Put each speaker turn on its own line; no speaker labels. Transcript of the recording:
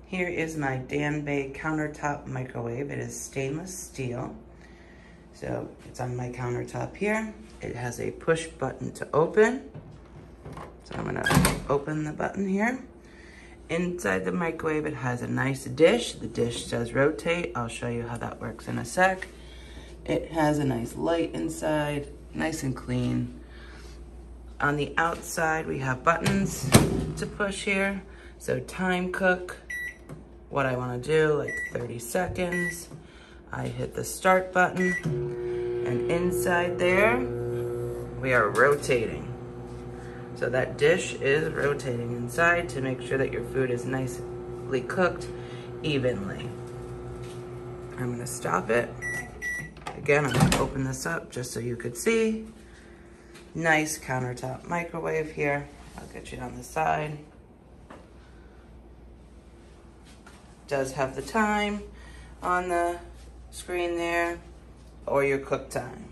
Here is my Danby countertop microwave. It is stainless steel. So it's on my countertop here. It has a push button to open. So I'm gonna open the button here. Inside the microwave, it has a nice dish. The dish does rotate. I'll show you how that works in a sec. It has a nice light inside, nice and clean. On the outside, we have buttons to push here. So time cook, what I wanna do, like 30 seconds. I hit the start button, and inside there, we are rotating. So that dish is rotating inside to make sure that your food is nicely cooked evenly. I'm gonna stop it. Again, I'm gonna open this up just so you could see. Nice countertop microwave here. I'll get you on the side. Does have the time on the screen there, or your cook time.